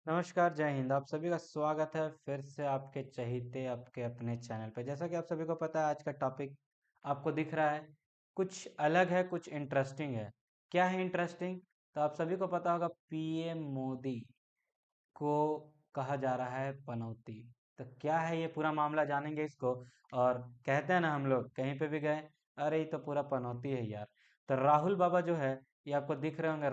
नमस्कार, जय हिंद। आप सभी का स्वागत है फिर से आपके चहीते आपके अपने चैनल पे। जैसा कि आप सभी को पता है, आज का टॉपिक आपको दिख रहा है, कुछ अलग है, कुछ इंटरेस्टिंग है। क्या है इंटरेस्टिंग? तो आप सभी को पता होगा, पीएम मोदी को कहा जा रहा है पनौती। तो क्या है ये पूरा मामला, जानेंगे इसको। और कहते हैं ना हम लोग कहीं पे भी गए, अरे ये तो पूरा पनौती है यार। तो राहुल बाबा जो है, ये आपको दिख रहे होंगे,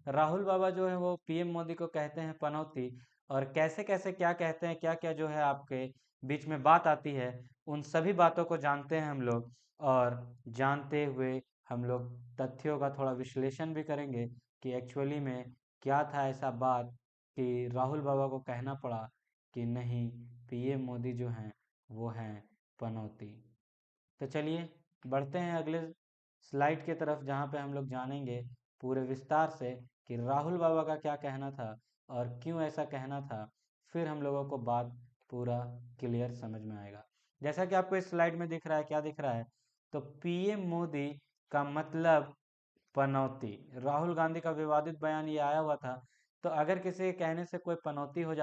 राहुल बाबा जो है वो पीएम मोदी को कहते हैं पनौती। और कैसे कैसे क्या कहते हैं, क्या क्या जो है आपके बीच में बात आती है, उन सभी बातों को जानते हैं हम लोग। और जानते हुए हम लोग तथ्यों का थोड़ा विश्लेषण भी करेंगे कि एक्चुअली में क्या था ऐसा बात कि राहुल बाबा को कहना पड़ा कि नहीं, पीएम मोदी जो हैं वो हैं पनौती। तो चलिए बढ़ते हैं अगले स्लाइड की तरफ, जहाँ पे हम लोग जानेंगे पूरे विस्तार से कि राहुल बाबा का क्या कहना था और क्यों ऐसा कहना था। फिर हम लोगों को बात पूरा क्लियर समझ में आएगा। जैसा कि आपको इस स्लाइड में दिख रहा है, क्या दिख रहा है? तो पीएम मोदी का मतलब पनौती। राहुल गांधी का विवादित बयान ये आया हुआ था। तो अगर किसी के कहने से कोई पनौती हो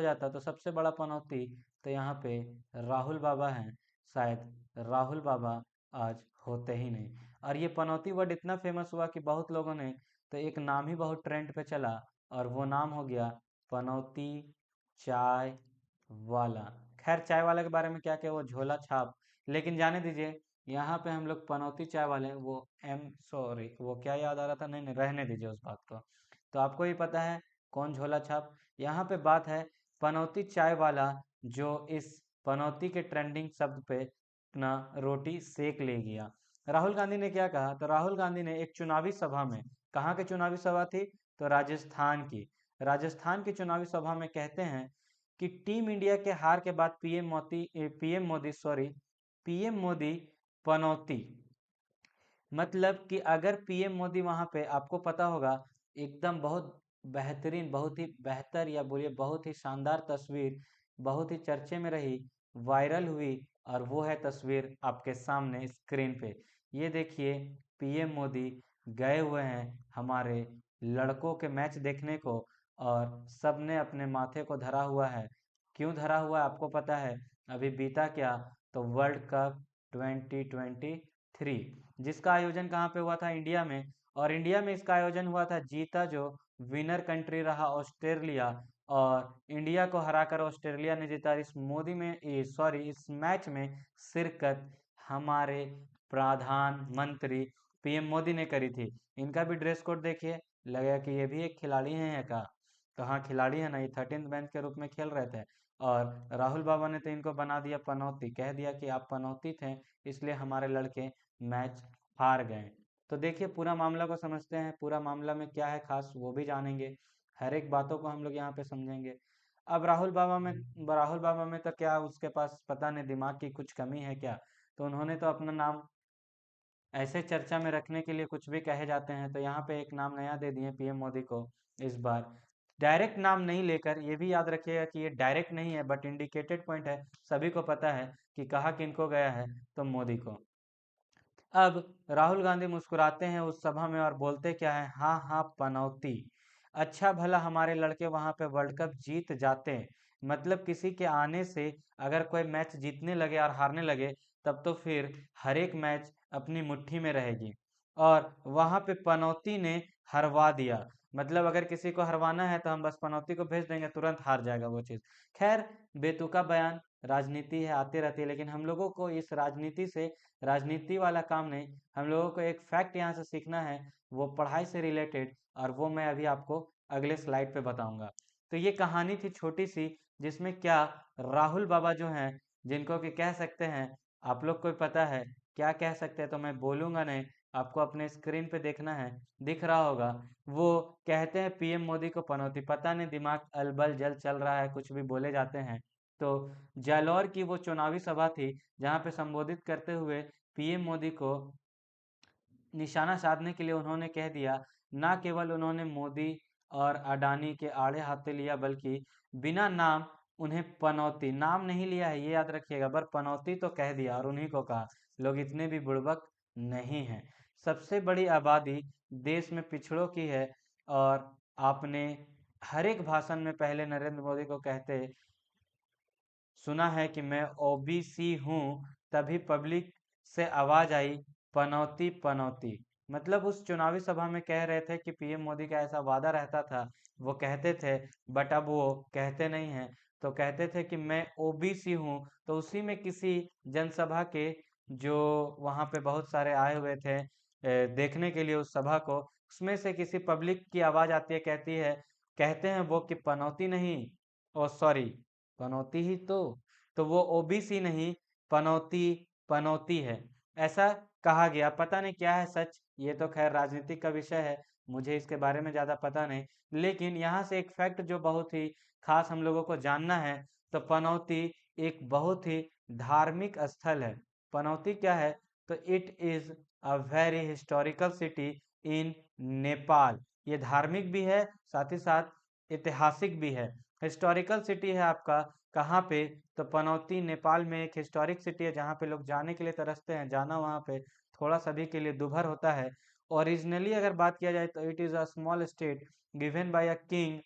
जाता तो सबसे बड़ा पनौती तो यहाँ पे राहुल बाबा हैं। शायद राहुल बाबा आज होते ही नहीं। और ये पनौती वर्ड इतना फेमस हुआ कि बहुत लोगों ने, तो एक नाम ही बहुत ट्रेंड पे चला, और वो नाम हो गया पनौती चाय वाला। खैर, चाय वाले के बारे में क्या क्या, वो झोला छाप, लेकिन जाने दीजिए। यहाँ पे हम लोग पनौती चाय वाले, वो एम सॉरी, वो क्या याद आ रहा था, नहीं नहीं, रहने दीजिए उस बात को। तो आपको ही पता है कौन झोला छाप। यहाँ पे बात है पनौती चाय वाला, जो इस पनौती के ट्रेंडिंग शब्द पे अपना रोटी सेक ले गया। राहुल गांधी ने क्या कहा? तो राहुल गांधी ने एक चुनावी सभा में, कहाँ की चुनावी सभा थी? तो राजस्थान की चुनावी सभा में कहते हैं कि टीम इंडिया के हार के बाद पीएम मोदी पनौती, मतलब कि अगर पीएम मोदी वहां पे, आपको पता होगा, एकदम बहुत बेहतरीन, बहुत ही बेहतर, या बोलिए बहुत ही शानदार तस्वीर, बहुत ही चर्चे में रही, वायरल हुई। और वो है तस्वीर आपके सामने स्क्रीन पे। ये देखिए, पीएम मोदी गए हुए हैं हमारे लड़कों के मैच देखने को, और सबने अपने माथे को धरा हुआ है। क्यों धरा हुआ है आपको पता है? अभी बीता क्या? तो वर्ल्ड कप 2023, जिसका आयोजन कहाँ पे हुआ था? इंडिया में। और इंडिया में इसका आयोजन हुआ था, जीता जो विनर कंट्री रहा ऑस्ट्रेलिया, और इंडिया को हराकर ऑस्ट्रेलिया ने जीता। इस मैच में शिरकत हमारे प्रधानमंत्री पीएम मोदी ने करी थी। इनका भी ड्रेस कोड देखिए, लगा कि ये भी एक खिलाड़ी हैं का। तो हाँ, खिलाड़ी है ना, ये 13th मैन के रूप में खेल रहे थे। और राहुल बाबा ने तो इनको बना दिया पनौती, कह दिया कि आप पनौती थे, इसलिए हमारे लड़के मैच हार गए। तो देखिए, पूरा मामला को समझते हैं, पूरा मामला में क्या है खास वो भी जानेंगे। हर एक बातों को हम लोग यहाँ पे समझेंगे। अब राहुल बाबा में तो क्या, उसके पास पता नहीं दिमाग की कुछ कमी है क्या। तो उन्होंने तो अपना नाम ऐसे चर्चा में रखने के लिए कुछ भी कहे जाते हैं, तो यहाँ पे एक नाम नया दे दिए पीएम मोदी को। इस बार डायरेक्ट नाम नहीं लेकर, ये भी याद रखिएगा कि ये डायरेक्ट नहीं है, बट इंडिकेटेड पॉइंट है, सभी को पता है कि कहा किनको गया है, तो मोदी को। अब राहुल गांधी मुस्कुराते हैं उस सभा में और बोलते क्या है? हाँ हाँ, पनौती। अच्छा भला हमारे लड़के वहां पे वर्ल्ड कप जीत जाते, मतलब किसी के आने से अगर कोई मैच जीतने लगे और हारने लगे, तब तो फिर हर एक मैच अपनी मुट्ठी में रहेगी। और वहां पे पनौती ने हरवा दिया, मतलब अगर किसी को हरवाना है तो हम बस पनौती को भेज देंगे, तुरंत हार जाएगा वो चीज। खैर, बेतुका बयान, राजनीति है, आती रहती है, लेकिन हम लोगों को इस राजनीति वाला काम नहीं, हम लोगों को एक फैक्ट यहाँ से सीखना है, वो पढ़ाई से रिलेटेड, और वो मैं अभी आपको अगले स्लाइड पे बताऊंगा। तो ये कहानी थी छोटी सी, जिसमें क्या, राहुल बाबा जो हैं, जिनको कि कह सकते हैं, आप लोग को पता है क्या कह सकते हैं, तो मैं बोलूंगा नहीं, आपको अपने स्क्रीन पे देखना है, दिख रहा होगा। वो कहते हैं पीएम मोदी को पनौती, पता नहीं दिमाग अलबल जल चल रहा है, कुछ भी बोले जाते हैं। तो जालौर की वो चुनावी सभा थी, जहाँ पे संबोधित करते हुए पीएम मोदी को निशाना साधने के लिए उन्होंने कह दिया, ना केवल उन्होंने मोदी और अडानी के आड़े हाथे लिया, बल्कि बिना नाम उन्हें पनौती, नाम नहीं लिया है ये याद रखिएगा, पर पनौती तो कह दिया, और उन्हीं को कहा। लोग इतने भी बुड़बक नहीं हैं। सबसे बड़ी आबादी देश में पिछड़ों की है, और आपने हर एक भाषण में पहले नरेंद्र मोदी को कहते सुना है कि मैं ओबीसी हूँ, तभी पब्लिक से आवाज आई पनौती पनौती। मतलब उस चुनावी सभा में कह रहे थे कि पीएम मोदी का ऐसा वादा रहता था, वो कहते थे, बट अब वो कहते नहीं हैं। तो कहते थे कि मैं ओबीसी हूँ, तो उसी में किसी जनसभा के जो वहाँ पे बहुत सारे आए हुए थे देखने के लिए उस सभा को, उसमें से किसी पब्लिक की आवाज आती है, कहती है, कहते हैं वो कि पनौती नहीं, ओ सॉरी पनौती ही तो वो ओबीसी नहीं, पनौती पनौती है, ऐसा कहा गया। पता नहीं क्या है सच, ये तो खैर राजनीतिक का विषय है, मुझे इसके बारे में ज़्यादा पता नहीं। लेकिन यहाँ से एक फैक्ट जो बहुत ही खास हम लोगों को जानना है, तो पनौती एक बहुत ही धार्मिक स्थल है। पनौती क्या है? तो it is a very historical city in Nepal. ये धार्मिक भी है, साथ ही साथ ऐतिहासिक भी है। हिस्टोरिकल सिटी है आपका कहाँ पे? तो पनौती नेपाल में एक हिस्टोरिक सिटी है जहाँ पे लोग जाने के लिए तरसते हैं। जाना वहाँ पे थोड़ा सभी के लिए दुभर होता है। ओरिजिनली अगर बात किया जाए तो it is a small state given by a king,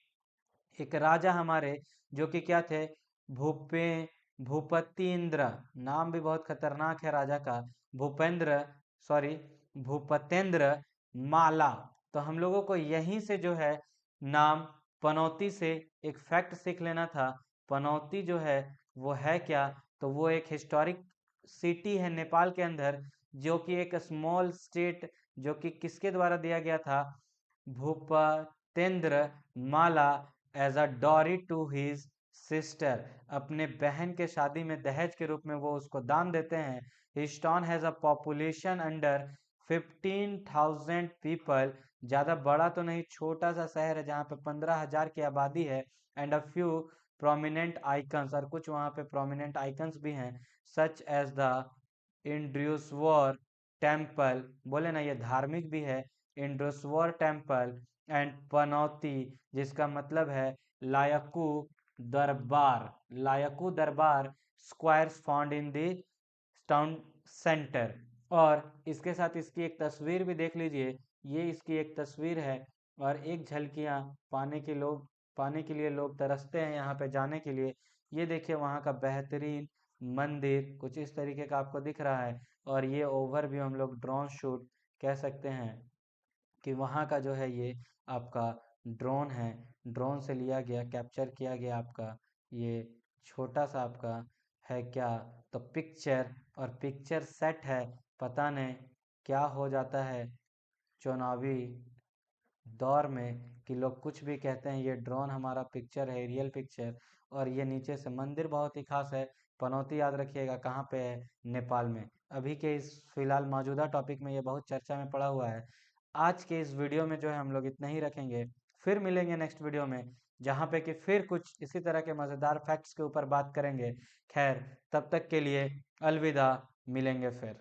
एक राजा हमारे जो कि क्या थे, भूपे भूपतिंद्र, नाम भी बहुत खतरनाक है राजा का, भूपेंद्र सॉरी भूपतेंद्र माला। तो हम लोगों को यहीं से जो है नाम पनौती से एक फैक्ट सीख लेना था। पनौती जो है वो है क्या? तो वो एक हिस्टोरिक सिटी है नेपाल के अंदर, जो कि एक स्मॉल स्टेट, जो कि किसके द्वारा दिया गया था? Bhupatendra Mala as a dowry to his sister. अपने बहन के शादी में दहेज के रूप में वो उसको दान देते हैं। His town has a population under 15,000 people. ज़्यादा बड़ा तो नहीं, छोटा सा शहर है जहाँ पे 15,000 की आबादी है। And a few prominent icons, और कुछ वहाँ पे प्रोमिनेंट आइकन्स भी हैं, सच एज द इंड्रूसवर टेम्पल। बोले ना, ये धार्मिक भी है, इंड्रूसवर टेम्पल एंड पनौती, जिसका मतलब है लायकू दरबार। लायकू दरबार squares found in the town centre. और इसके साथ इसकी एक तस्वीर भी देख लीजिए, ये इसकी एक तस्वीर है। और एक झलकियाँ पाने के लिए लोग तरसते हैं यहाँ पे जाने के लिए। ये देखिए वहाँ का बेहतरीन मंदिर कुछ इस तरीके का आपको दिख रहा है। और ये ओवरव्यू हम लोग ड्रोन शूट कह सकते हैं कि वहाँ का जो है ये आपका ड्रोन है, ड्रोन से लिया गया, कैप्चर किया गया आपका ये छोटा सा आपका है क्या, तो पिक्चर, और पिक्चर सेट है। पता नहीं क्या हो जाता है चुनावी दौर में कि लोग कुछ भी कहते हैं। ये ड्रोन हमारा पिक्चर है, रियल पिक्चर। और ये नीचे से मंदिर बहुत ही खास है। पनौती याद रखिएगा कहाँ पे है? नेपाल में। अभी के इस फिलहाल मौजूदा टॉपिक में ये बहुत चर्चा में पड़ा हुआ है। आज के इस वीडियो में जो है हम लोग इतना ही रखेंगे, फिर मिलेंगे नेक्स्ट वीडियो में, जहाँ पे कि फिर कुछ इसी तरह के मज़ेदार फैक्ट्स के ऊपर बात करेंगे। खैर, तब तक के लिए अलविदा, मिलेंगे फिर।